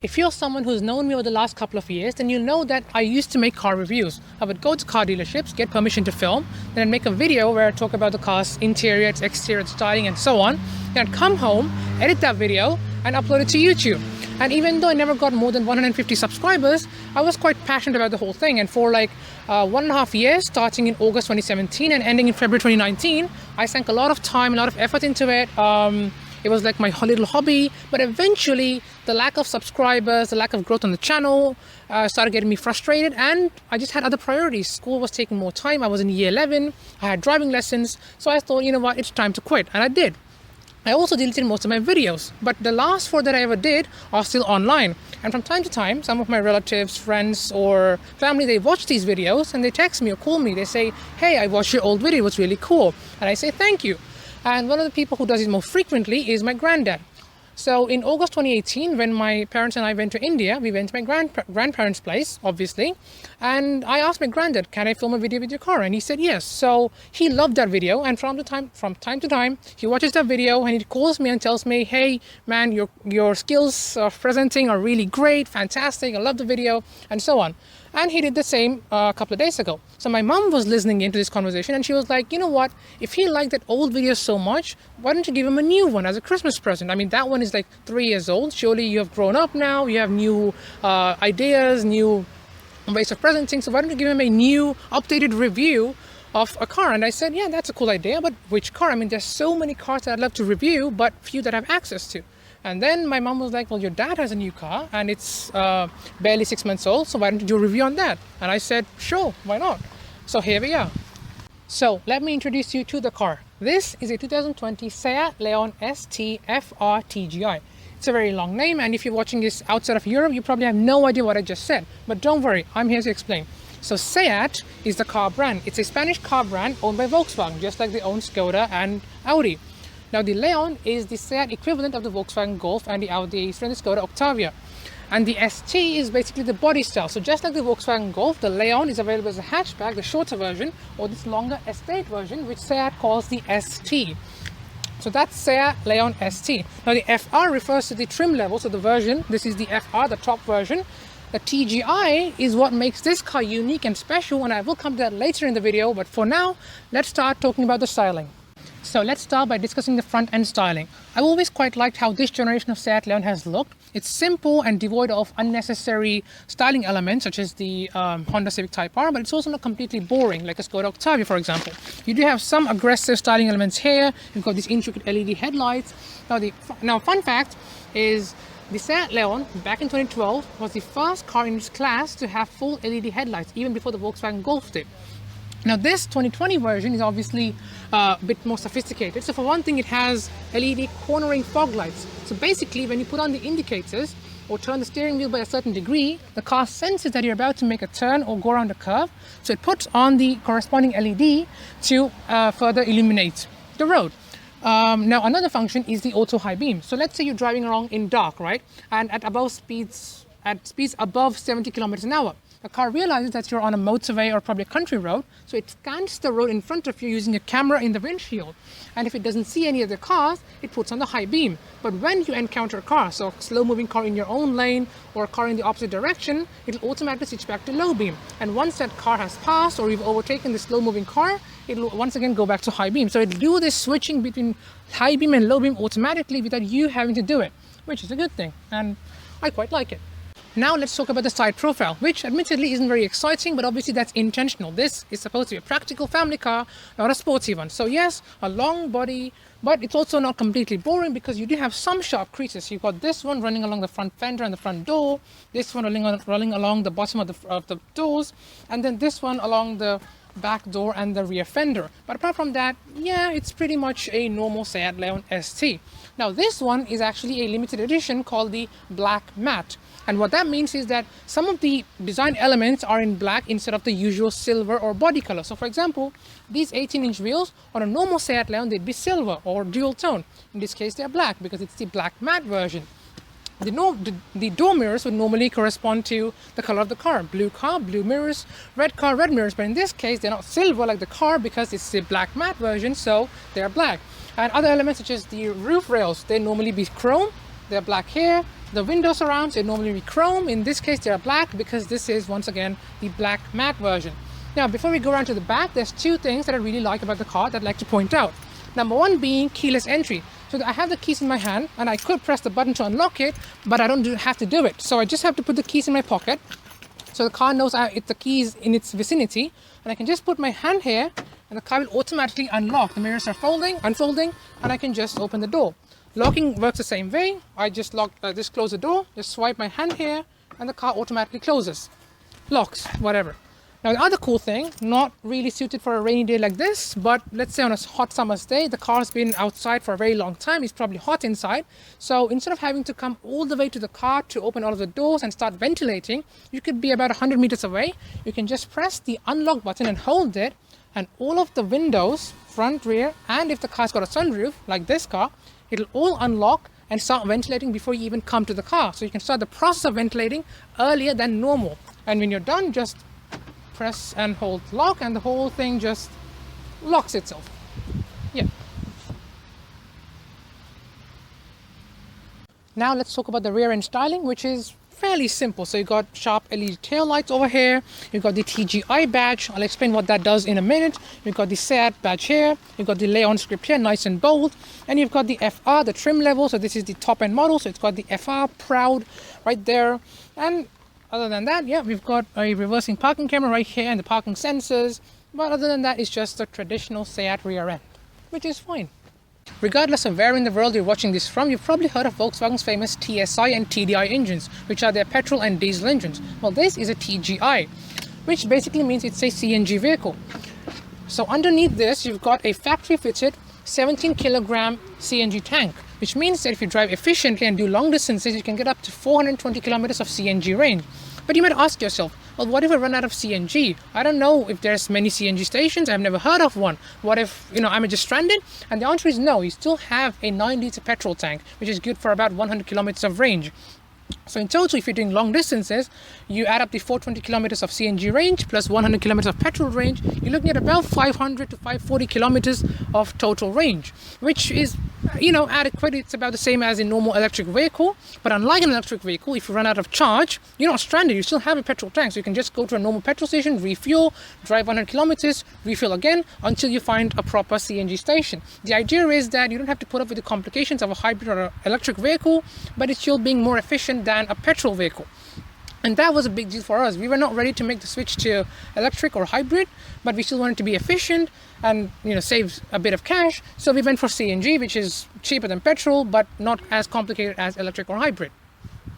If you're someone who's known me over the last couple of years, then you know that I used to make car reviews. I would go to car dealerships, get permission to film, then I'd make a video where I talk about the car's interior, its exterior, its styling, and so on. Then I'd come home, edit that video, and upload it to YouTube. And even though I never got more than 150 subscribers, I was quite passionate about the whole thing. And for like 1.5 years, starting in August 2017 and ending in February 2019, I sank a lot of time, a lot of effort into it. It was like my little hobby, but eventually the lack of subscribers, the lack of growth on the channel started getting me frustrated, and I just had other priorities. School was taking more time. I was in year 11. I had driving lessons. So I thought, you know what, it's time to quit. And I did. I also deleted most of my videos, but the last 4 that I ever did are still online. And from time to time, some of my relatives, friends, or family, they watch these videos and they text me or call me. They say, hey, I watched your old video. It was really cool. And I say, thank you. And one of the people who does it more frequently is my granddad. So in August 2018, when my parents and I went to India, we went to my grandparents' place, obviously. And I asked my granddad, can I film a video with your car? And he said yes. So he loved that video. And from time to time, he watches that video and he calls me and tells me, hey, man, your skills of presenting are really great, fantastic. I love the video, and so on. And he did the same a couple of days ago. So my mom was listening into this conversation and she was like, you know what, if he liked that old video so much, why don't you give him a new one as a Christmas present? I mean, that one is like 3 years old. Surely you have grown up now. You have new ideas, new ways of presenting. So why don't you give him a new updated review of a car? And I said, yeah, that's a cool idea. But which car? I mean, there's so many cars that I'd love to review, but few that I have access to. And then my mom was like, well, your dad has a new car and it's barely 6 months old. So why don't you do a review on that? And I said, sure, why not? So here we are. So let me introduce you to the car. This is a 2020 Seat Leon ST FR TGI. It's a very long name. And if you're watching this outside of Europe, you probably have no idea what I just said. But don't worry, I'm here to explain. So Seat is the car brand. It's a Spanish car brand owned by Volkswagen, just like they own Skoda and Audi. Now the Leon is the Seat equivalent of the Volkswagen Golf and the Audi A3 and the Skoda Octavia. And the ST is basically the body style. So just like the Volkswagen Golf, the Leon is available as a hatchback, the shorter version, or this longer estate version, which Seat calls the ST. So that's Seat Leon ST. Now the FR refers to the trim level, so the version, this is the FR, the top version. The TGI is what makes this car unique and special, and I will come to that later in the video, but for now, let's start talking about the styling. So let's start by discussing the front end styling. I've always quite liked how this generation of Seat Leon has looked. It's simple and devoid of unnecessary styling elements such as the Honda Civic Type R, but it's also not completely boring like a Skoda Octavia, for example. You do have some aggressive styling elements here. You've got these intricate LED headlights. Now fun fact is the Seat Leon back in 2012 was the first car in its class to have full LED headlights, even before the Volkswagen Golf did. Now this 2020 version is obviously a bit more sophisticated. So for one thing, it has LED cornering fog lights. So basically when you put on the indicators or turn the steering wheel by a certain degree, the car senses that you're about to make a turn or go around a curve. So it puts on the corresponding LED to further illuminate the road. Now another function is the auto high beam. So let's say you're driving along in dark, right? And at speeds above 70 kilometers an hour. The car realizes that you're on a motorway or probably a country road, so it scans the road in front of you using a camera in the windshield. And if it doesn't see any other cars, it puts on the high beam. But when you encounter a car, so a slow-moving car in your own lane or a car in the opposite direction, it'll automatically switch back to low beam. And once that car has passed or you've overtaken the slow-moving car, it'll once again go back to high beam. So it'll do this switching between high beam and low beam automatically without you having to do it, which is a good thing, and I quite like it. Now let's talk about the side profile, which admittedly isn't very exciting, but obviously that's intentional. This is supposed to be a practical family car, not a sporty one. So yes, a long body, but it's also not completely boring because you do have some sharp creases. You've got this one running along the front fender and the front door, this one running along the bottom of the doors, and then this one along the back door and the rear fender. But apart from that, yeah, it's pretty much a normal Seat Leon ST. Now this one is actually a limited edition called the Black Matte. And what that means is that some of the design elements are in black instead of the usual silver or body color. So for example, these 18-inch wheels on a normal Seat Leon, they'd be silver or dual tone. In this case, they're black because it's the Black Matte version. The door mirrors would normally correspond to the color of the car. Blue car, blue mirrors, red car, red mirrors. But in this case, they're not silver like the car because it's the Black Matte version, so they're black. And other elements such as the roof rails, they normally be chrome. They're black here. The window surrounds, they normally be chrome. In this case, they are black because this is, once again, the black matte version. Now, before we go around to the back, there's two things that I really like about the car that I'd like to point out. Number one being keyless entry. So I have the keys in my hand and I could press the button to unlock it, but I don't have to do it. So I just have to put the keys in my pocket. So the car knows it's the keys in its vicinity, and I can just put my hand here and the car will automatically unlock. The mirrors are unfolding, and I can just open the door. Locking works the same way. I just close the door, just swipe my hand here, and the car automatically closes. Locks, whatever. Now the other cool thing, not really suited for a rainy day like this, but let's say on a hot summer's day, the car's been outside for a very long time, it's probably hot inside. So instead of having to come all the way to the car to open all of the doors and start ventilating, you could be about 100 meters away. You can just press the unlock button and hold it, and all of the windows, front, rear, and if the car's got a sunroof, like this car, it'll all unlock and start ventilating before you even come to the car. So you can start the process of ventilating earlier than normal. And when you're done, just press and hold lock and the whole thing just locks itself. Yeah. Now let's talk about the rear end styling, which is fairly simple. So you got sharp LED tail lights over here. You've got the TGI badge. I'll explain what that does in a minute. You've got the SEAT badge here. You've got the Leon script here, nice and bold. And you've got the FR, the trim level. So this is the top end model. So it's got the FR proud right there. And other than that, yeah, we've got a reversing parking camera right here and the parking sensors. But other than that, it's just a traditional SEAT rear end, which is fine. Regardless of where in the world you're watching this from, you've probably heard of Volkswagen's famous TSI and TDI engines, which are their petrol and diesel engines. Well, this is a TGI, which basically means it's a CNG vehicle. So underneath this, you've got a factory-fitted 17 kilogram CNG tank, which means that if you drive efficiently and do long distances, you can get up to 420 kilometers of CNG range. But you might ask yourself, well, what if I run out of CNG? I don't know if there's many CNG stations. I've never heard of one. What if, I'm just stranded? And the answer is no. You still have a 9-liter petrol tank, which is good for about 100 kilometers of range. So in total, if you're doing long distances, you add up the 420 kilometers of CNG range plus 100 kilometers of petrol range, you're looking at about 500 to 540 kilometers of total range, which is, adequate. It's about the same as a normal electric vehicle. But unlike an electric vehicle, if you run out of charge, you're not stranded. You still have a petrol tank. So you can just go to a normal petrol station, refuel, drive 100 kilometers, refuel again until you find a proper CNG station. The idea is that you don't have to put up with the complications of a hybrid or an electric vehicle, but it's still being more efficient than a petrol vehicle. And that was a big deal for us. We were not ready to make the switch to electric or hybrid, but we still wanted to be efficient and save a bit of cash. So we went for CNG, which is cheaper than petrol, but not as complicated as electric or hybrid.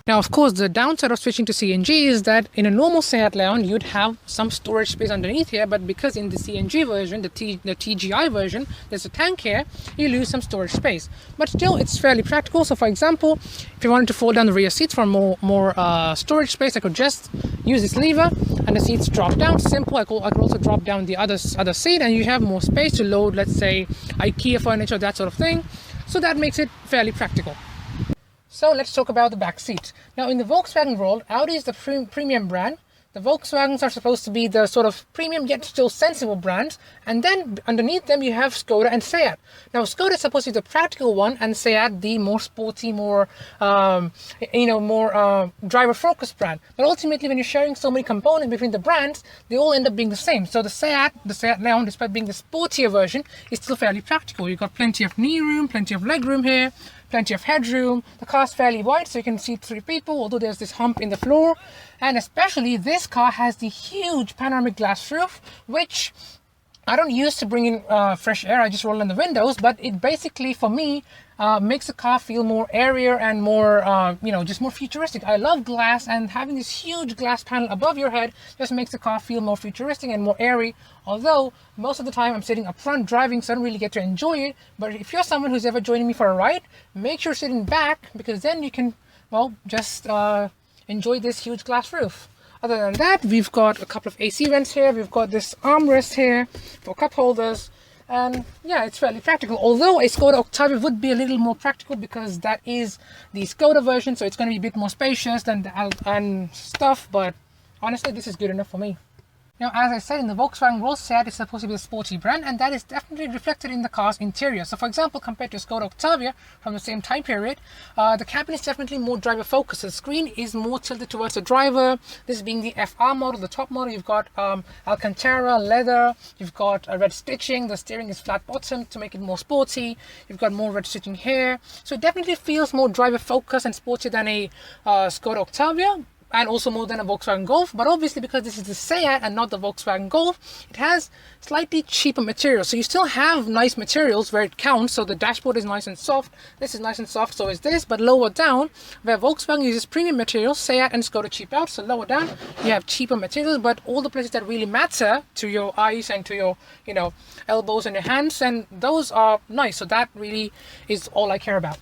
Now, of course, the downside of switching to CNG is that in a normal SEAT Leon, you'd have some storage space underneath here, but because in the CNG version, the TGI version, there's a tank here, you lose some storage space. But still, it's fairly practical. So, for example, if you wanted to fold down the rear seats for more storage space, I could just use this lever and the seats drop down. Simple. I could also drop down the other seat and you have more space to load, let's say, IKEA furniture, that sort of thing. So that makes it fairly practical. So let's talk about the back seat. Now in the Volkswagen world, Audi is the premium brand. The Volkswagens are supposed to be the sort of premium yet still sensible brands. And then underneath them you have Skoda and SEAT. Now Skoda is supposed to be the practical one and SEAT the more sporty, more driver-focused brand. But ultimately when you're sharing so many components between the brands, they all end up being the same. So the SEAT Leon, despite being the sportier version, is still fairly practical. You've got plenty of knee room, plenty of leg room here, plenty of headroom. The car's fairly wide, so you can seat 3 people, although there's this hump in the floor. And especially this car has the huge panoramic glass roof, which I don't use to bring in fresh air. I just roll in the windows, but it basically, for me, makes the car feel more airier and more, just more futuristic. I love glass, and having this huge glass panel above your head just makes the car feel more futuristic and more airy. Although most of the time I'm sitting up front driving, so I don't really get to enjoy it. But if you're someone who's ever joining me for a ride, make sure you're sitting back, because then you can, just enjoy this huge glass roof. Other than that, we've got a couple of AC vents here. We've got this armrest here for cup holders. And yeah, it's fairly practical. Although a Skoda Octavia would be a little more practical because that is the Skoda version. So it's going to be a bit more spacious and stuff. But honestly, this is good enough for me. Now, as I said, in the Volkswagen world, Seat is supposed to be a sporty brand, and that is definitely reflected in the car's interior. So, for example, compared to Skoda Octavia from the same time period, the cabin is definitely more driver-focused. The screen is more tilted towards the driver. This being the FR model, the top model, you've got Alcantara, leather, you've got red stitching, the steering is flat-bottomed to make it more sporty, you've got more red stitching here. So it definitely feels more driver-focused and sporty than a Skoda Octavia, and also more than a Volkswagen Golf. But obviously, because this is the Seat and not the Volkswagen Golf, it has slightly cheaper materials. So you still have nice materials where it counts. So the dashboard is nice and soft, this is nice and soft, so is this, but lower down, where Volkswagen uses premium materials, Seat and Skoda cheap out. So lower down, you have cheaper materials, but all the places that really matter to your eyes and to your, elbows and your hands, and those are nice. So that really is all I care about.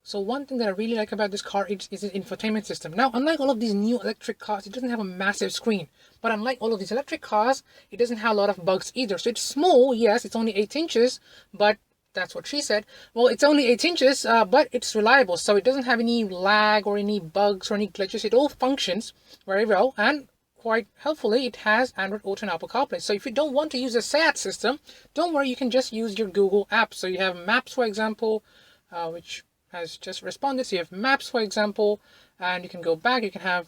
So one thing that I really like about this car is its infotainment system. Now, unlike all of these new electric cars, it doesn't have a massive screen. But unlike all of these electric cars, it doesn't have a lot of bugs either. So it's small, yes, it's only 8 inches, but that's what she said. Well, it's only 8 inches, but it's reliable. So it doesn't have any lag or any bugs or any glitches. It all functions very well, and quite helpfully, it has Android Auto and Apple CarPlay. So if you don't want to use a Seat system, don't worry, you can just use your Google apps. So you have Maps, for example, which has just responded. So you have Maps, for example, and you can go back. You can have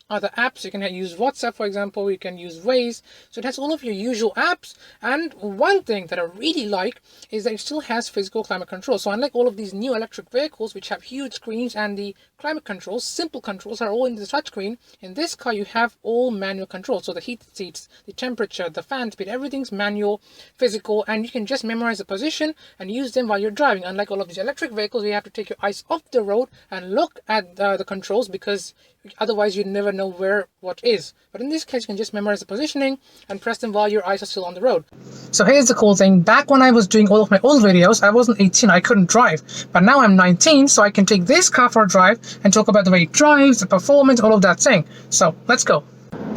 other apps. You can use WhatsApp, for example. You can use Waze. So it has all of your usual apps. And one thing that I really like is that it still has physical climate control. So unlike all of these new electric vehicles, which have huge screens and the climate controls, simple controls are all in the touchscreen, in this car you have all manual control. So the heated seats, the temperature, the fan speed, everything's manual, physical, and you can just memorize the position and use them while you're driving. Unlike all of these electric vehicles, you have to take your eyes off the road and look at the controls, because otherwise you'd never know where what is. But in this case, you can just memorize the positioning and press them while your eyes are still on the road. So here's the cool thing. Back when I was doing all of my old videos, I wasn't 18, I couldn't drive. But now I'm 19, so I can take this car for a drive and talk about the way it drives, the performance, all of that thing. So let's go.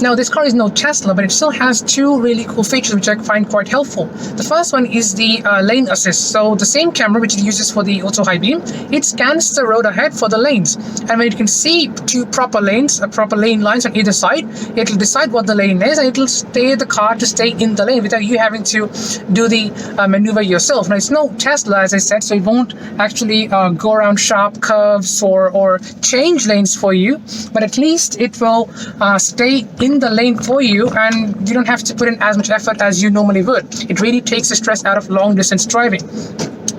Now, this car is no Tesla, but it still has two really cool features which I find quite helpful. The first one is the lane assist. So the same camera which it uses for the auto high beam, it scans the road ahead for the lanes. And when it can see two proper lanes, proper lane lines on either side, it'll decide what the lane is, and it'll stay the car to stay in the lane without you having to do the maneuver yourself. Now, it's no Tesla, as I said, so it won't actually go around sharp curves or change lanes for you, but at least it will stay in the lane for you, and you don't have to put in as much effort as you normally would. It really takes the stress out of long distance driving.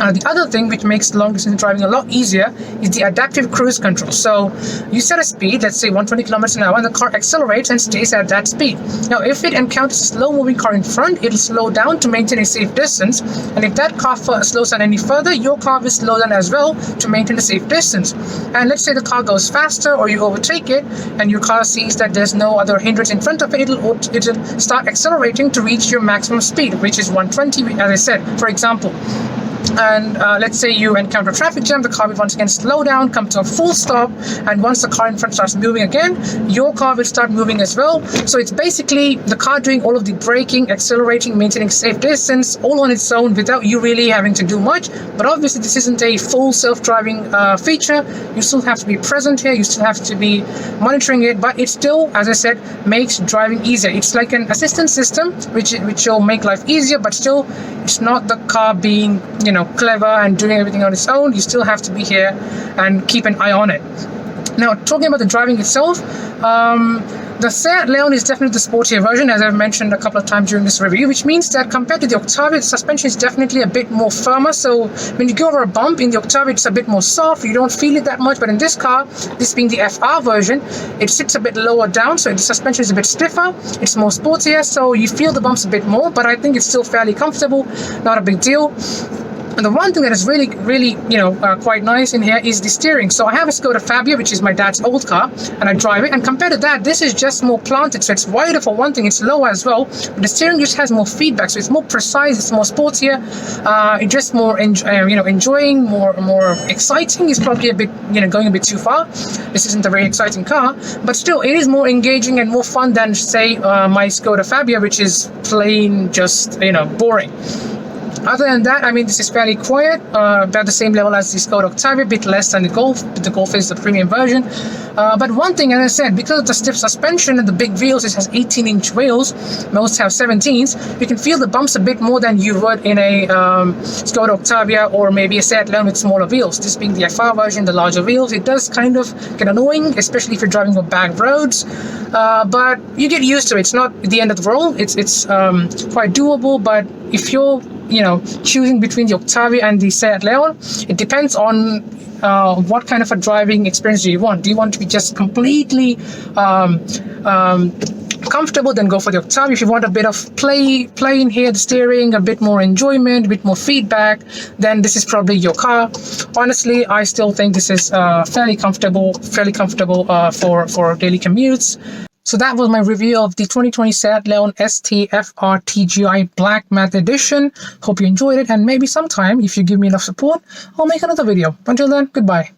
The other thing which makes long distance driving a lot easier is the adaptive cruise control. So you set a speed, let's say 120 kilometers an hour, and the car accelerates and stays at that speed. Now, if it encounters a slow moving car in front, it'll slow down to maintain a safe distance. And if that car slows down any further, your car will slow down as well to maintain a safe distance. And let's say the car goes faster, or you overtake it, and your car sees that there's no other hindrance in front of it, it'll start accelerating to reach your maximum speed, which is 120, as I said, for example. And let's say you encounter a traffic jam, the car will once again slow down, come to a full stop, and once the car in front starts moving again, your car will start moving as well. So it's basically the car doing all of the braking, accelerating, maintaining safe distance, all on its own without you really having to do much. But obviously this isn't a full self-driving feature. You still have to be present here, you still have to be monitoring it, but it still, as I said, makes driving easier. It's like an assistance system which will make life easier, but still it's not the car being, clever and doing everything on its own. You still have to be here and keep an eye on it. Now, talking about the driving itself, the Seat Leon is definitely the sportier version, as I've mentioned a couple of times during this review, which means that compared to the Octavia, the suspension is definitely a bit more firmer. So when you go over a bump in the Octavia, it's a bit more soft. You don't feel it that much. But in this car, this being the FR version, it sits a bit lower down, so the suspension is a bit stiffer. It's more sportier, so you feel the bumps a bit more. But I think it's still fairly comfortable, not a big deal. And the one thing that is really, quite nice in here is the steering. So I have a Skoda Fabia, which is my dad's old car, and I drive it. And compared to that, this is just more planted. So it's wider for one thing, it's lower as well. But the steering just has more feedback, so it's more precise, it's more sportier. It's just more, enjoying, more exciting. Is probably a bit, going a bit too far. This isn't a very exciting car, but still, it is more engaging and more fun than, say, my Skoda Fabia, which is plain just, boring. Other than that, I mean, this is fairly quiet, about the same level as the Skoda Octavia, a bit less than the Golf. The Golf is the premium version. But one thing, as I said, because of the stiff suspension and the big wheels, it has 18-inch wheels. Most have 17s. You can feel the bumps a bit more than you would in a Skoda Octavia or maybe a Seat Leon with smaller wheels. This being the FR version, the larger wheels, it does kind of get annoying, especially if you're driving on back roads. But you get used to it. It's not the end of the world. It's quite doable. But if you're choosing between the Octavia and the Seat Leon, it depends on what kind of a driving experience do you want. Do you want to be just completely comfortable? Then go for the Octavia. If you want a bit of play in here, the steering, a bit more enjoyment, a bit more feedback, then this is probably your car. Honestly, I still think this is fairly comfortable for daily commutes. So that was my review of the 2020 Seat Leon ST-FR TGI Black Matte Edition. Hope you enjoyed it, and maybe sometime, if you give me enough support, I'll make another video. Until then, goodbye.